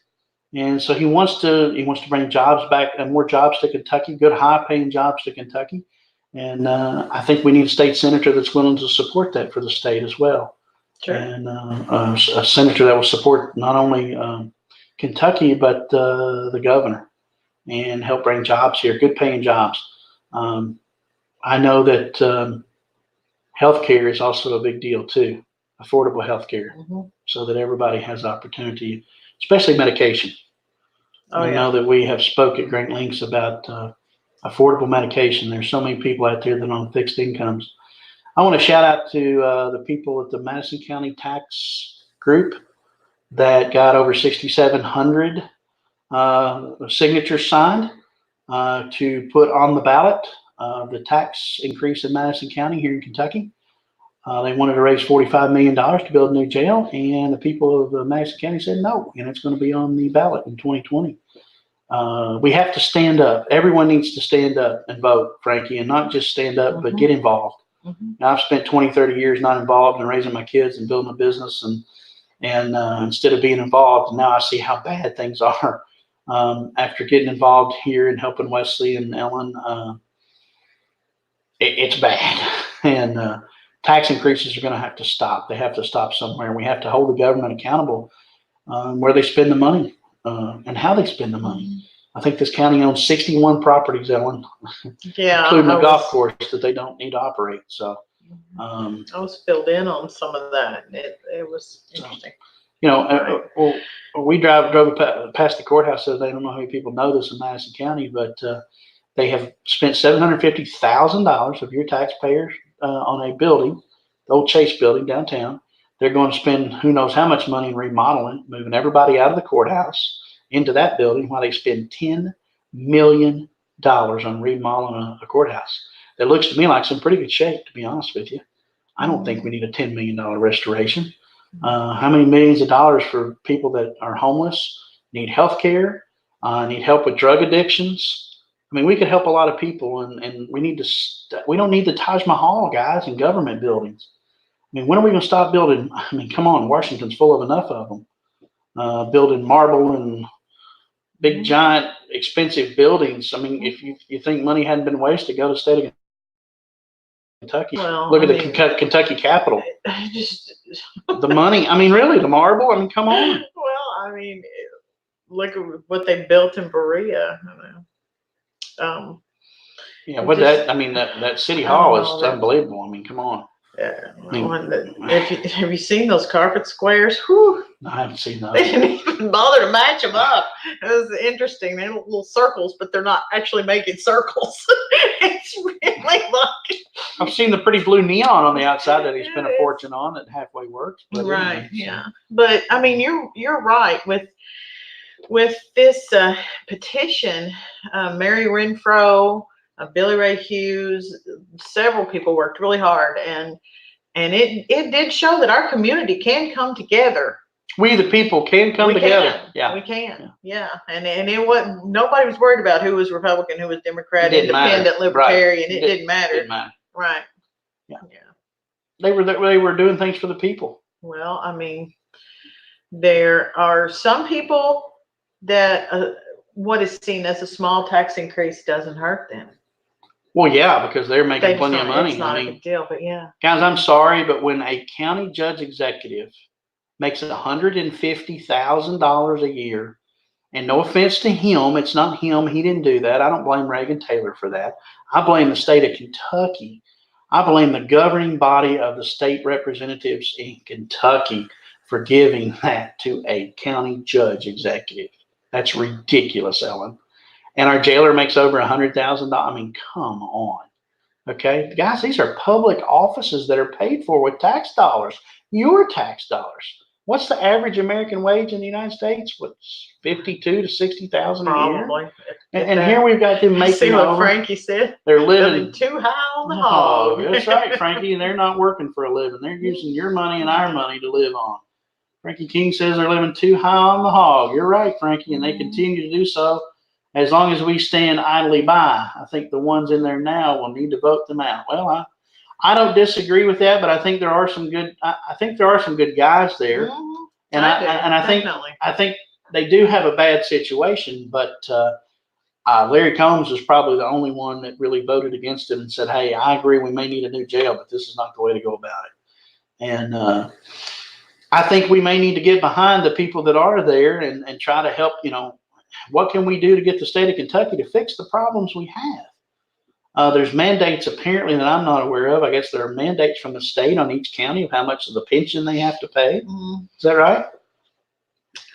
And so he wants to bring jobs back and more jobs to Kentucky, good high-paying jobs to Kentucky. And I think we need a state senator that's willing to support that for the state as well. Sure. And a senator that will support not only Kentucky, but the governor, and help bring jobs here, good paying jobs. I know that healthcare is also a big deal too, affordable healthcare, so that everybody has opportunity, especially medication. I know that we have spoke at great lengths about affordable medication. There's so many people out there that are on fixed incomes. I want to shout out to the people at the Madison County Tax Group that got over 6,700 signatures signed to put on the ballot the tax increase in Madison County here in Kentucky. They wanted to raise $45 million to build a new jail, and the people of Madison County said no, and it's going to be on the ballot in 2020. We have to stand up. Everyone needs to stand up and vote, Frankie, and not just stand up, but get involved. Now, I've spent 20, 30 years not involved in raising my kids and building a business, and instead of being involved, now I see how bad things are. After getting involved here and helping Wesley and Ellen, it's bad. And tax increases are going to have to stop. They have to stop somewhere. We have to hold the government accountable where they spend the money and how they spend the money. I think this county owns 61 properties, Ellen, including a golf course that they don't need to operate. So I was filled in on some of that. It was interesting. We drove past the courthouse the other day. I don't know how many people know this in Madison County, but they have spent $750,000 of your taxpayers on a building, the old Chase building downtown. They're going to spend who knows how much money in remodeling, moving everybody out of the courthouse into that building, while they spend $10 million on remodeling a courthouse. That looks to me like some pretty good shape, to be honest with you. I don't think we need a $10 million restoration. How many millions of dollars for people that are homeless, need health care, need help with drug addictions? I mean, we could help a lot of people, and we don't need the Taj Mahal, guys, in government buildings. I mean, when are we going to stop building? I mean, come on, Washington's full of enough of them. Building marble and big, giant, expensive buildings. I mean, if you think money hadn't been wasted, go to the state of Kentucky. Look at the Kentucky Capitol. The money. I mean, really, the marble. I mean, come on. Well, I mean, look at what they built in Berea. That city hall is unbelievable. I mean, come on. Yeah. Have you seen those carpet squares? Whew. I haven't seen those. They didn't even bother to match them up. It was interesting. They're little circles, but they're not actually making circles. It's really like. I've seen the pretty blue neon on the outside that he spent a fortune on that halfway works. Right. Anyway, yeah. But I mean, you're right with this petition. Mary Renfro, Billy Ray Hughes, several people worked really hard, and it did show that our community can come together. We the people can come together. Yeah, we can. Yeah, and it wasn't. Nobody was worried about who was Republican, who was Democrat, Independent, Libertarian. It didn't matter. Didn't matter. Right. Yeah. They were doing things for the people. Well, I mean, there are some people that what is seen as a small tax increase doesn't hurt them. Well, yeah, because they're making plenty of money. It's not a big deal, but yeah. Guys, I'm sorry, but when a county judge executive makes $150,000 a year, and no offense to him, it's not him. He didn't do that. I don't blame Reagan Taylor for that. I blame the state of Kentucky. I blame the governing body of the state representatives in Kentucky for giving that to a county judge executive. That's ridiculous, Ellen. and our jailer makes over $100,000. I mean, come on. Okay, guys, these are public offices that are paid for with tax dollars, your tax dollars. What's the average American wage in the United States? What's 52 to 60,000 a year? Probably. And here we've got them See making what over. Frankie said? They're Living living too high on the hog. hog. That's right, Frankie. And they're not working for a living. They're using your money and our money to live on. Frankie King says they're living too high on the hog. You're right, Frankie, and they continue to do so as long as we stand idly by. I think the ones in there now will need to vote them out. Well, I don't disagree with that, but I think there are some good. I think there are some good guys there, and I think they do have a bad situation. But Larry Combs is probably the only one that really voted against it and said, "Hey, I agree. We may need a new jail, but this is not the way to go about it." And I think we may need to get behind the people that are there and try to help, what can we do to get the state of Kentucky to fix the problems we have? There's mandates apparently that I'm not aware of. I guess there are mandates from the state on each county of how much of the pension they have to pay. Is that right?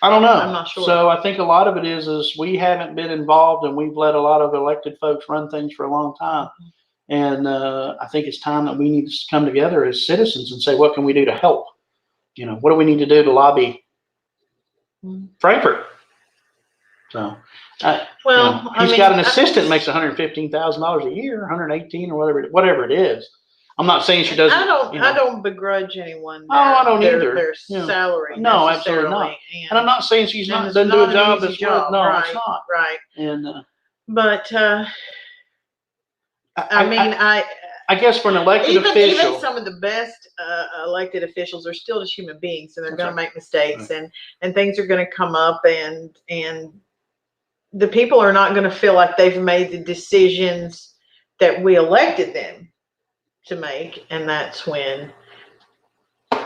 I don't know. I'm not sure. So I think a lot of it is we haven't been involved and we've let a lot of elected folks run things for a long time. And I think it's time that we need to come together as citizens and say, what can we do to help? What do we need to do to lobby Frankfurt? So, he's got an assistant makes $115,000 a year, 118 or whatever it is. I'm not saying she doesn't. I don't begrudge anyone. I don't either. Their salary. No, absolutely not. And I'm not saying she's doesn't do a job that's worth. No, it's not. Right. And but I guess for an elected official, even some of the best elected officials are still just human beings, and they're going to make mistakes, and things are going to come up, and the people are not going to feel like they've made the decisions that we elected them to make, and that's when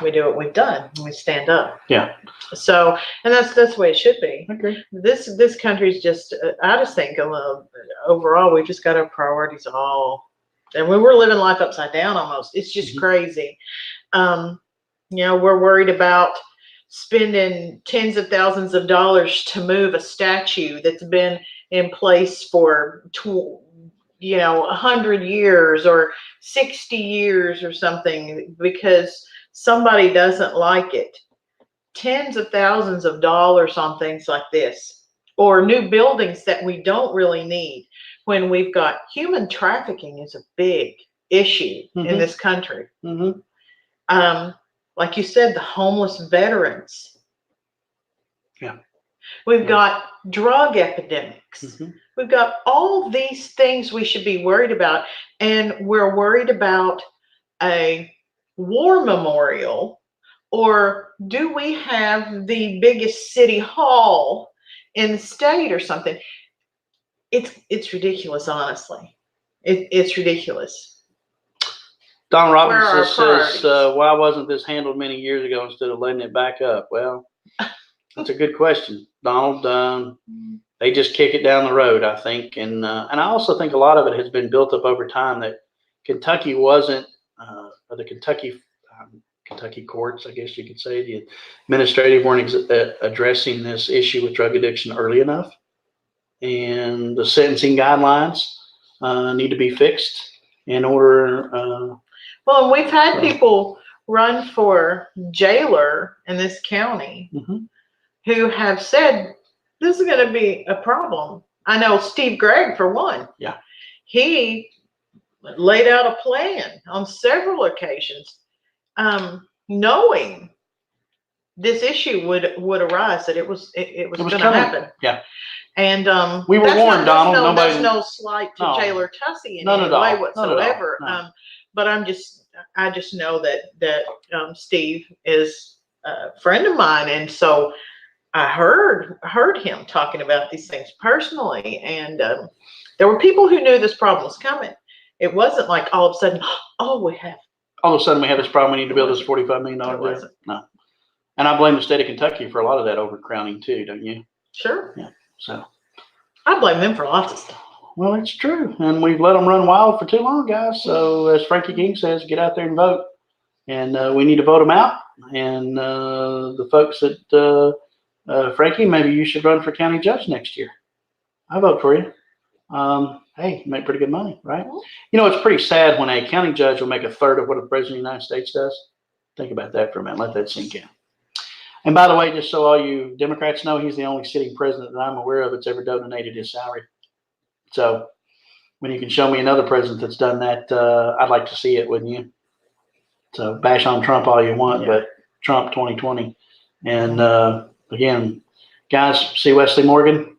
we do what we've done. We stand up. Yeah. So, and that's the way it should be. Okay. This country's just. I just think overall we've just got our priorities all. And we were living life upside down almost. It's just crazy. We're worried about spending tens of thousands of dollars to move a statue that's been in place for 100 years or 60 years or something because somebody doesn't like it. Tens of thousands of dollars on things like this, or new buildings that we don't really need. When we've got human trafficking is a big issue in this country. Like you said, the homeless veterans. Yeah. We've got drug epidemics. We've got all these things we should be worried about. And we're worried about a war memorial, or do we have the biggest city hall in the state or something? It's ridiculous, honestly. It's ridiculous. Don Robinson says, why wasn't this handled many years ago instead of letting it back up? Well, that's a good question, Donald. They just kick it down the road, I think. And I also think a lot of it has been built up over time that Kentucky wasn't, or the Kentucky courts, I guess you could say, the administrative weren't addressing this issue with drug addiction early enough. And the sentencing guidelines need to be fixed in order. Well, we've had people run for jailer in this county who have said this is going to be a problem. I know Steve Gregg, for one. Yeah. He laid out a plan on several occasions, knowing this issue would arise, that it was going to happen. Yeah. And we were warned, Donald. That's no slight to Jailer Tussey in any way whatsoever. No. But I just know that Steve is a friend of mine, and so I heard him talking about these things personally, and there were people who knew this problem was coming. It wasn't like all of a sudden, all of a sudden we have this problem. We need to build this $45 million jail. No, and I blame the state of Kentucky for a lot of that overcrowding too, don't you? Sure. Yeah. So I blame them for lots of stuff. Well, it's true, and we've let them run wild for too long, guys. So as Frankie King says, get out there and vote, and we need to vote them out. And the folks that Frankie, maybe you should run for county judge next year. I vote for you. Hey, you make pretty good money, right? Mhm. You know, it's pretty sad when a county judge will make a third of what a president of the United States does. Think about that for a minute. Let that sink in. And by the way, just so all you Democrats know, he's the only sitting president that I'm aware of that's ever donated his salary. So when you can show me another president that's done that, I'd like to see it, wouldn't you? So bash on Trump all you want, Yeah. but Trump 2020. And again, guys, see Wesley Morgan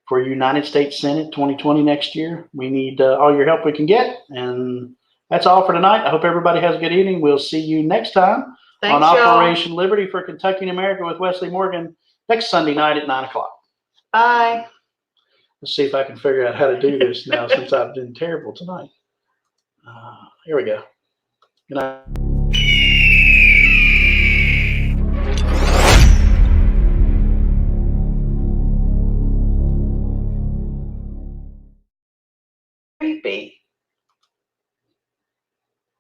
for United States Senate 2020 next year. We need all your help we can get. And that's all for tonight. I hope everybody has a good evening. We'll see you next time Thanks, on y'all. Operation Liberty for Kentucky and America with Wesley Morgan next Sunday night at 9 o'clock. Bye. Let's see if I can figure out how to do this now since I've been terrible tonight. Here we go. Good night.